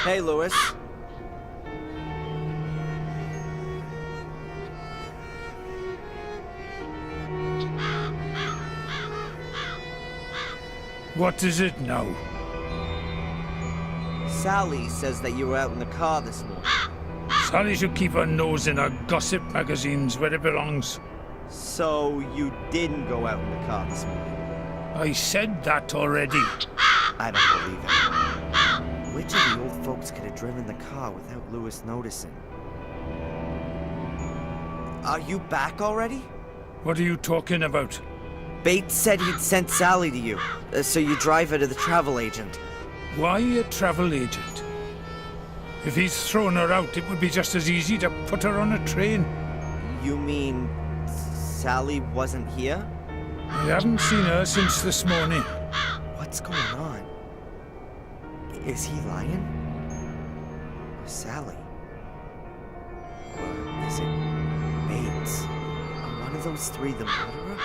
Hey, Lewis. What is it now? Sally says that you were out in the car this morning. Sally should keep her nose in her gossip magazines where it belongs. So you didn't go out in the car this morning? I said that already. I don't believe it. Which of the old folks could have driven the car without Lewis noticing? Are you back already? What are you talking about? Bates said he'd sent Sally to you, so you drive her to the travel agent. Why a travel agent? If he's thrown her out, it would be just as easy to put her on a train. You mean Sally wasn't here? I haven't seen her since this morning. What's going on? Is he lying? Or Sally? Or is it Bates? Are one of those three the murderer?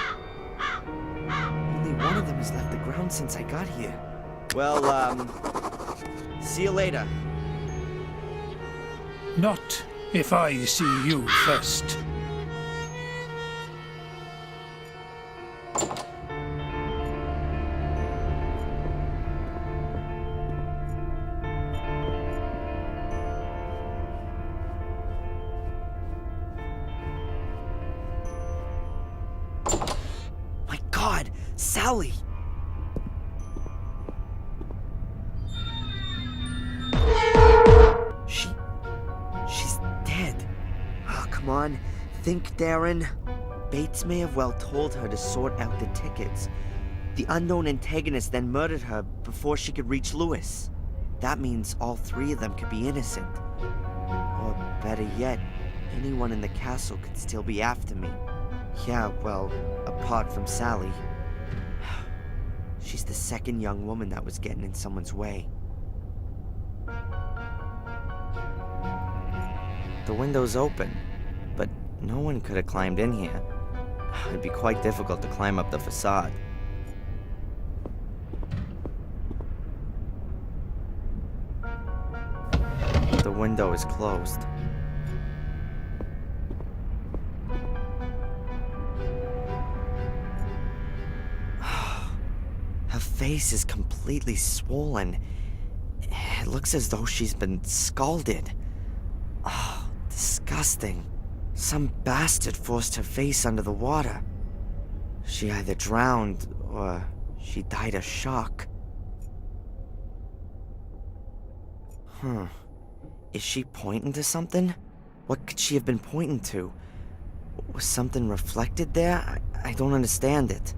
Only one of them has left the ground since I got here. Well, see you later. Not if I see you first. My God, Sally! She's dead. Oh, come on. Think, Darren. Bates may have well told her to sort out the tickets. The unknown antagonist then murdered her before she could reach Lewis. That means all three of them could be innocent. Or better yet, anyone in the castle could still be after me. Yeah, well, apart from Sally. She's the second young woman that was getting in someone's way. The window's open, but no one could have climbed in here. It'd be quite difficult to climb up the facade. The window is closed. Her face is completely swollen. It looks as though she's been scalded. Oh, disgusting. Some bastard forced her face under the water. She either drowned or she died of shock. Is she pointing to something? What could she have been pointing to? Was something reflected there? I don't understand it.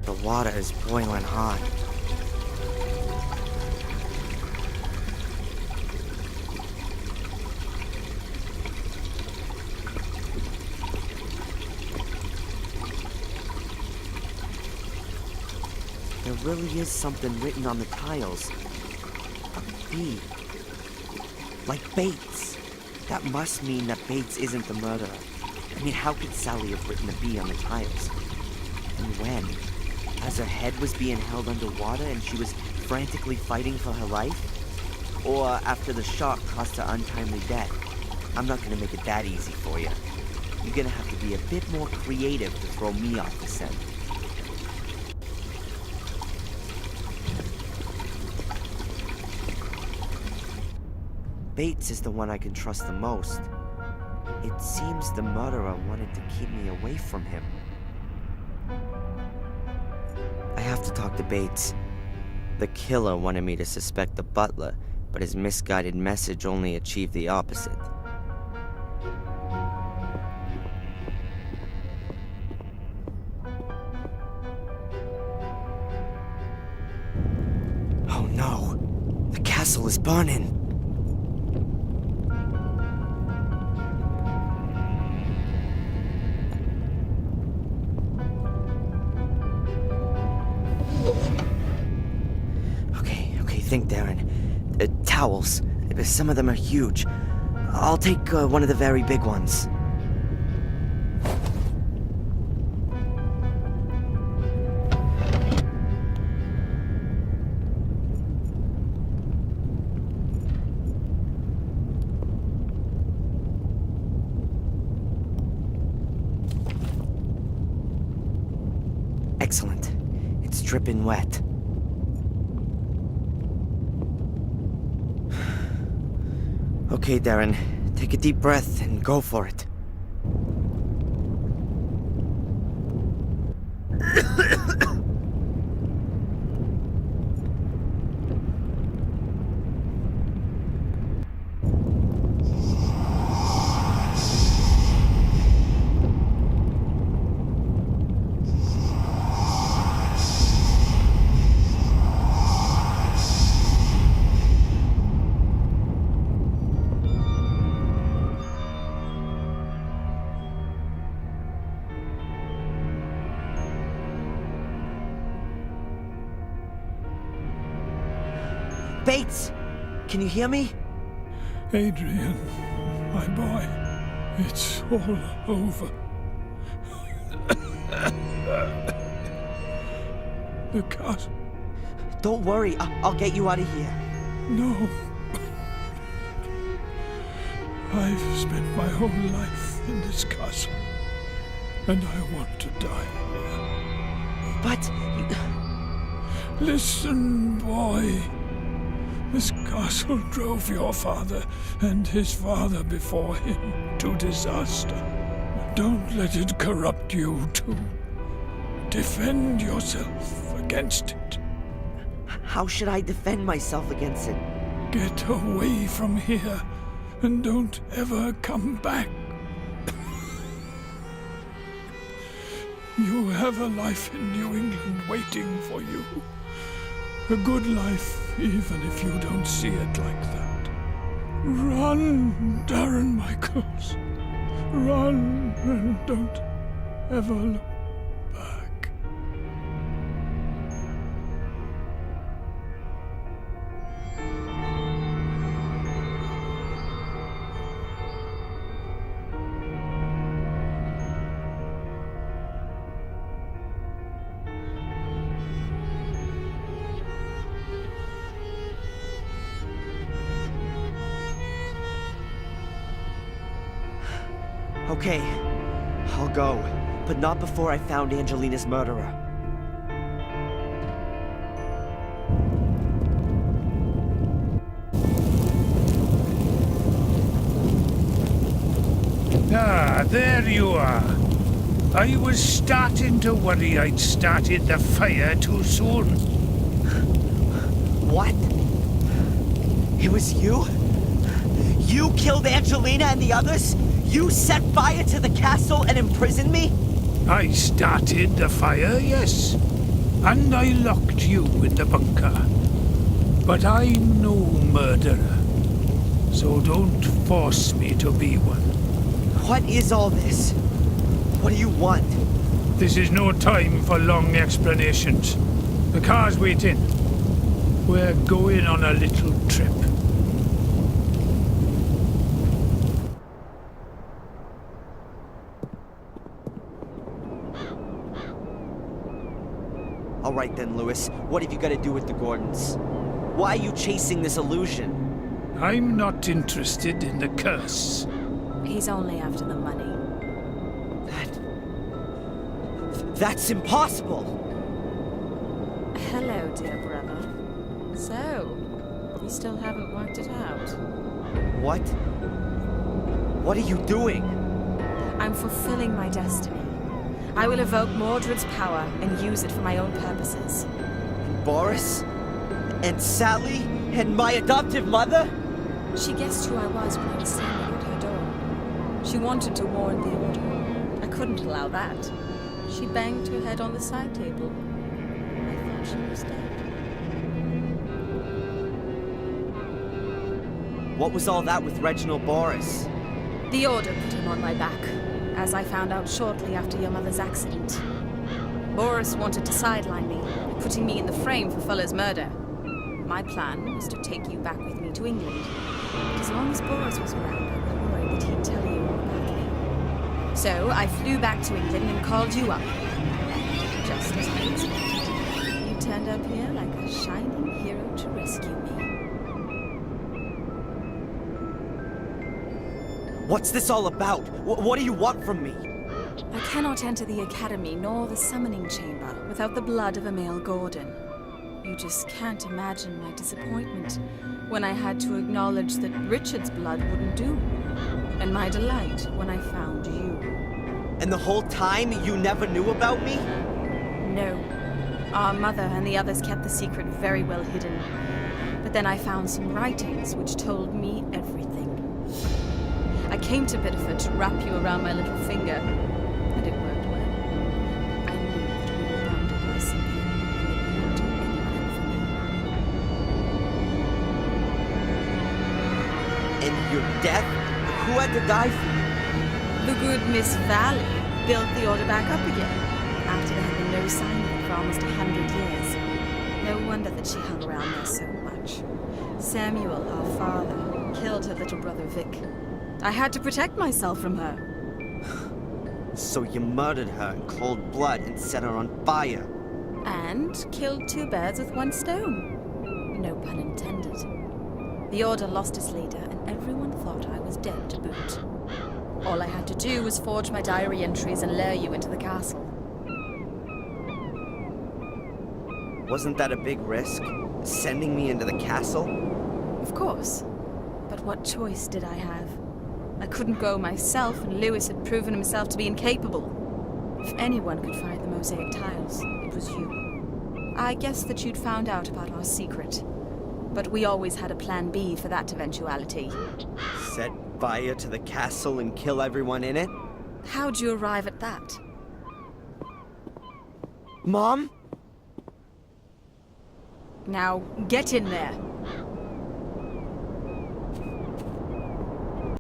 The water is boiling hot. There really is something written on the tiles. A B. Like Bates. That must mean that Bates isn't the murderer. I mean, how could Sally have written a B on the tiles? And when? As her head was being held underwater and she was frantically fighting for her life? Or after the shock caused her untimely death? I'm not gonna make it that easy for you. You're gonna have to be a bit more creative to throw me off the scent. Bates is the one I can trust the most. It seems the murderer wanted to keep me away from him. I have to talk to Bates. The killer wanted me to suspect the butler, but his misguided message only achieved the opposite. castle is burning. Okay, think, Darren. Towels. Some of them are huge. I'll take one of the very big ones. Excellent. It's dripping wet. Okay, Darren. Take a deep breath and go for it. Bates! Can you hear me? Adrian, my boy, it's all over. The castle. Don't worry, I'll get you out of here. No. I've spent my whole life in this castle, and I want to die here. But Listen, boy. This castle drove your father and his father before him to disaster. Don't let it corrupt you too. Defend yourself against it. How should I defend myself against it? Get away from here and don't ever come back. You have a life in New England waiting for you. A good life, even if you don't see it like that. Run, Darren Michaels. Run and don't ever look back. Okay, I'll go, but not before I found Angelina's murderer. Ah, there you are. I was starting to worry I'd started the fire too soon. What? It was you? You killed Angelina and the others? You set fire to the castle and imprisoned me? I started the fire, yes. And I locked you in the bunker. But I'm no murderer. So don't force me to be one. What is all this? What do you want? This is no time for long explanations. The car's waiting. We're going on a little trip. All right then, Lewis. What have you got to do with the Gordons? Why are you chasing this illusion? I'm not interested in the curse. He's only after the money. That's impossible! Hello, dear brother. So, you still haven't worked it out? What? What are you doing? I'm fulfilling my destiny. I will evoke Mordred's power and use it for my own purposes. And Boris? And Sally? And my adoptive mother? She guessed who I was when I was standing at her door. She wanted to warn the Order. I couldn't allow that. She banged her head on the side table. I thought she was dead. What was all that with Reginald Boris? The Order put him on my back, as I found out shortly after your mother's accident. Boris wanted to sideline me, putting me in the frame for Fuller's murder. My plan was to take you back with me to England. But as long as Boris was around, I was worried that he'd tell you all about me. So I flew back to England and called you up. And just as I expected, you turned up here like a shining hero to rescue me. What's this all about? What do you want from me? I cannot enter the Academy nor the Summoning Chamber without the blood of Emil Gordon. You just can't imagine my disappointment when I had to acknowledge that Richard's blood wouldn't do, and my delight when I found you. And the whole time you never knew about me? No. Our mother and the others kept the secret very well hidden. But then I found some writings which told me everything. I came to Biddeford to wrap you around my little finger, and it worked well. I knew that we were bounded by something, and that you would do anything for me. And your death? Who had to die for you? The good Miss Valley built the Order back up again, after there had been no sign of it for almost 100 years. No wonder that she hung around there so much. Samuel, our father, killed her little brother Vic. I had to protect myself from her. So you murdered her in cold blood and set her on fire. And killed two birds with one stone. No pun intended. The Order lost its leader, and everyone thought I was dead to boot. All I had to do was forge my diary entries and lure you into the castle. Wasn't that a big risk? Sending me into the castle? Of course. But what choice did I have? I couldn't go myself, and Lewis had proven himself to be incapable. If anyone could find the mosaic tiles, it was you. I guess that you'd found out about our secret. But we always had a plan B for that eventuality. Set fire to the castle and kill everyone in it? How'd you arrive at that? Mom? Now, get in there.